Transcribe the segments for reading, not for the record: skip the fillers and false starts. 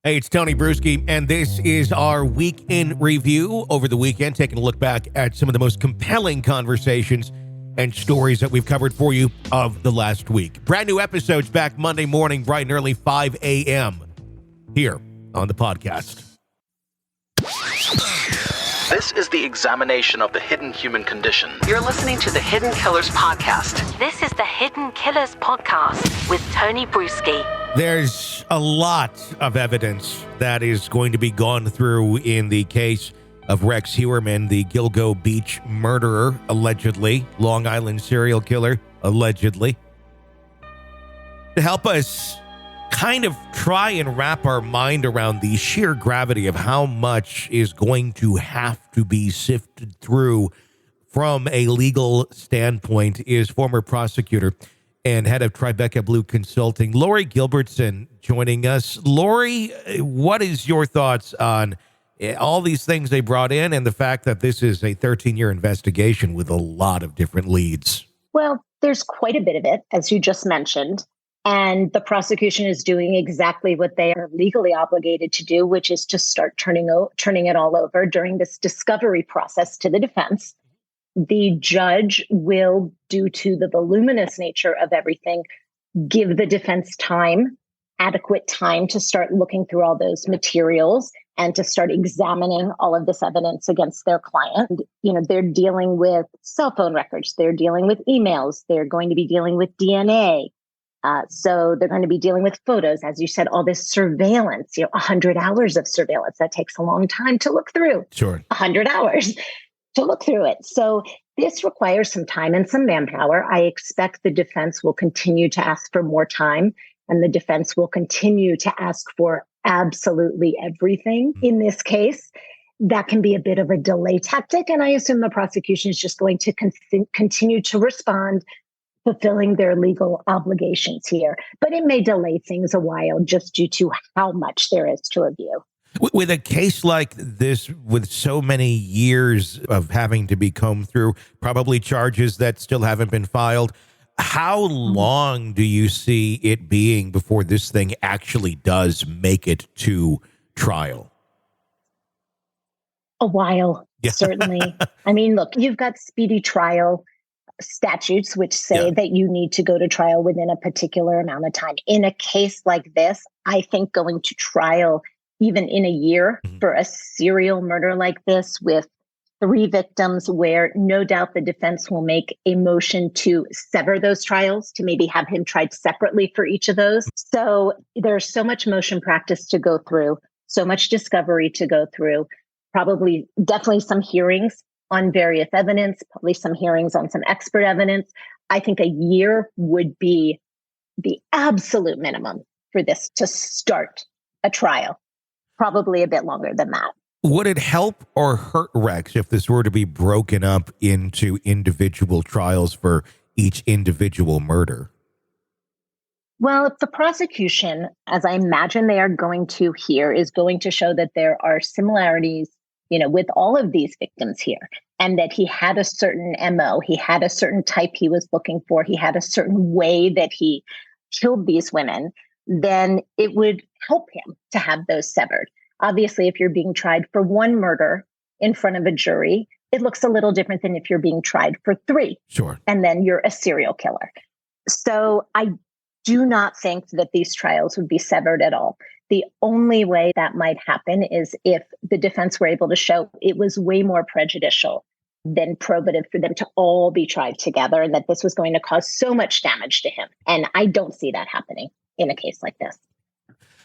Hey, it's Tony Brueski, and this is our week in review over the weekend, taking a look back at some of the most compelling conversations and stories that we've covered for you of the last week. Brand new episodes back Monday morning, bright and early, 5 a.m. here on the podcast. This is the examination of the hidden human condition. You're listening to the Hidden Killers Podcast. This is the Hidden Killers Podcast with Tony Brueski. There's a lot of evidence that is going to be gone through in the case of Rex Heuermann, the Gilgo Beach murderer, allegedly, Long Island serial killer, allegedly. To help us kind of try and wrap our mind around the sheer gravity of how much is going to have to be sifted through from a legal standpoint is former prosecutor and head of Tribeca Blue Consulting, Lori Gilbertson, joining us. Lori, what is your thoughts on all these things they brought in and the fact that this is a 13-year investigation with a lot of different leads? Well, there's quite a bit of it, as you just mentioned. And the prosecution is doing exactly what they are legally obligated to do, which is to start turning it all over during this discovery process to the defense. The judge will, due to the voluminous nature of everything, give the defense adequate time to start looking through all those materials and to start examining all of this evidence against their client. You know, they're dealing with cell phone records, they're dealing with emails, they're going to be dealing with DNA. So they're going to be dealing with photos, as you said, all this surveillance, 100 hours of surveillance. That takes a long time to look through. Sure. 100 hours to look through it. So this requires some time and some manpower. I expect the defense will continue to ask for more time, and the defense will continue to ask for absolutely everything in this case. That can be a bit of a delay tactic, and I assume the prosecution is just going to continue to respond, fulfilling their legal obligations here. But it may delay things a while just due to how much there is to review. With a case like this, with so many years of having to be combed through, probably charges that still haven't been filed, how long do you see it being before this thing actually does make it to trial? A while, certainly. I mean, look, you've got speedy trial statutes which say that you need to go to trial within a particular amount of time. In a case like this, I think going to trial even in a year for a serial murder like this with 3 victims, where no doubt the defense will make a motion to sever those trials, to maybe have him tried separately for each of those. So there's so much motion practice to go through, so much discovery to go through, definitely some hearings on various evidence, probably some hearings on some expert evidence. I think a year would be the absolute minimum for this to start a trial. Probably a bit longer than that. Would it help or hurt Rex if this were to be broken up into individual trials for each individual murder? Well, if the prosecution, as I imagine they are going to here, is going to show that there are similarities, with all of these victims here, and that he had a certain MO, he had a certain type he was looking for, he had a certain way that he killed these women, then it would help him to have those severed. Obviously, if you're being tried for 1 murder in front of a jury, it looks a little different than if you're being tried for 3. Sure. And then you're a serial killer. So I do not think that these trials would be severed at all. The only way that might happen is if the defense were able to show it was way more prejudicial than probative for them to all be tried together, and that this was going to cause so much damage to him. And I don't see that happening in a case like this.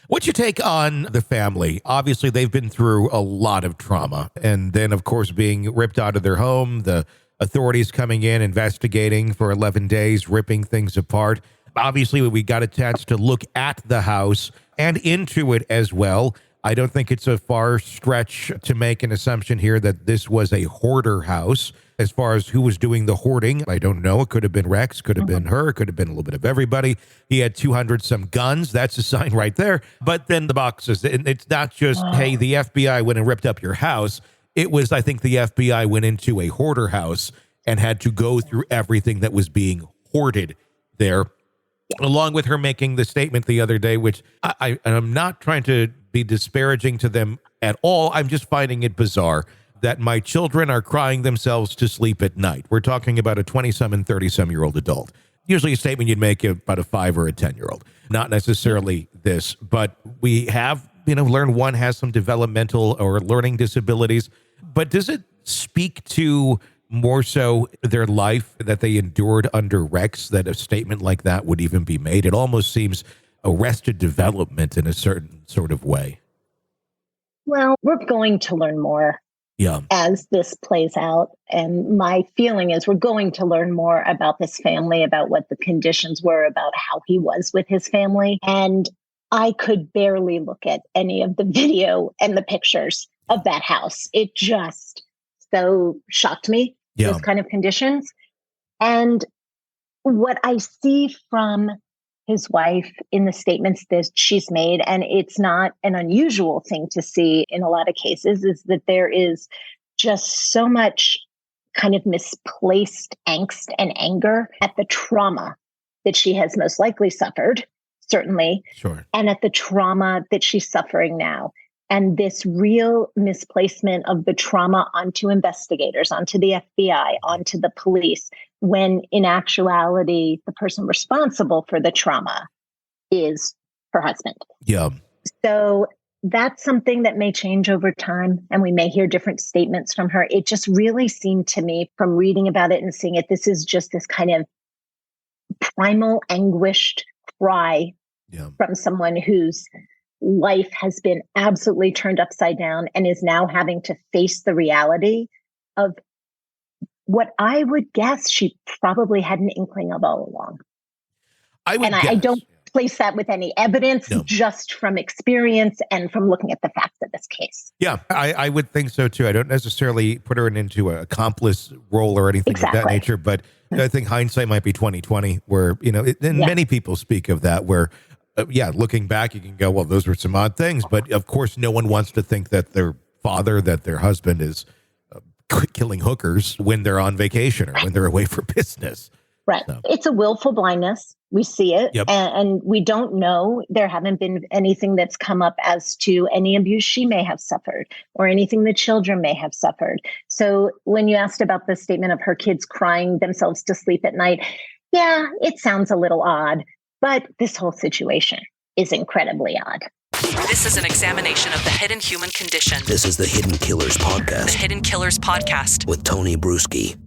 What's your take on the family? Obviously, they've been through a lot of trauma. And then, of course, being ripped out of their home, the authorities coming in, investigating for 11 days, ripping things apart. Obviously, we got a chance to look at the house and into it as well. I don't think it's a far stretch to make an assumption here that this was a hoarder house. As far as who was doing the hoarding, I don't know. It could have been Rex, could have been her, could have been a little bit of everybody. He had 200 some guns. That's a sign right there. But then the boxes, it's not just, hey, the FBI went and ripped up your house. It was, I think the FBI went into a hoarder house and had to go through everything that was being hoarded there. Along with her making the statement the other day, which I'm not trying to be disparaging to them at all. I'm just finding it bizarre that my children are crying themselves to sleep at night. We're talking about a 20-some and 30-some-year-old adult. Usually a statement you'd make about a 5 or a 10-year-old. Not necessarily this, but we have, learned one has some developmental or learning disabilities. But does it speak to more so their life that they endured under Rex that a statement like that would even be made? It almost seems arrested development in a certain sort of way. Well, we're going to learn more as this plays out. And my feeling is we're going to learn more about this family, about what the conditions were, about how he was with his family. And I could barely look at any of the video and the pictures of that house. It just so shocked me, those kind of conditions. And what I see from his wife in the statements that she's made, and it's not an unusual thing to see in a lot of cases, is that there is just so much kind of misplaced angst and anger at the trauma that she has most likely suffered, certainly, and at the trauma that she's suffering now. And this real misplacement of the trauma onto investigators, onto the FBI, onto the police, when in actuality, the person responsible for the trauma is her husband. Yeah. So that's something that may change over time, and we may hear different statements from her. It just really seemed to me from reading about it and seeing it, this is just this kind of primal, anguished cry from someone whose life has been absolutely turned upside down and is now having to face the reality of what I would guess she probably had an inkling of all along. I don't place that with any evidence, just from experience and from looking at the facts of this case. Yeah, I would think so too. I don't necessarily put her into an accomplice role or anything of that nature, but I think hindsight might be 20/20, where, many people speak of that, where looking back, you can go, well, those were some odd things. But of course, no one wants to think that their father, that their husband is killing hookers when they're on vacation or when they're away for business. Right. So. It's a willful blindness. We see it. And we don't know. There haven't been anything that's come up as to any abuse she may have suffered or anything the children may have suffered. So when you asked about the statement of her kids crying themselves to sleep at night, it sounds a little odd. But this whole situation is incredibly odd. This is an examination of the hidden human condition. This is the Hidden Killers Podcast. The Hidden Killers Podcast. With Tony Brueski.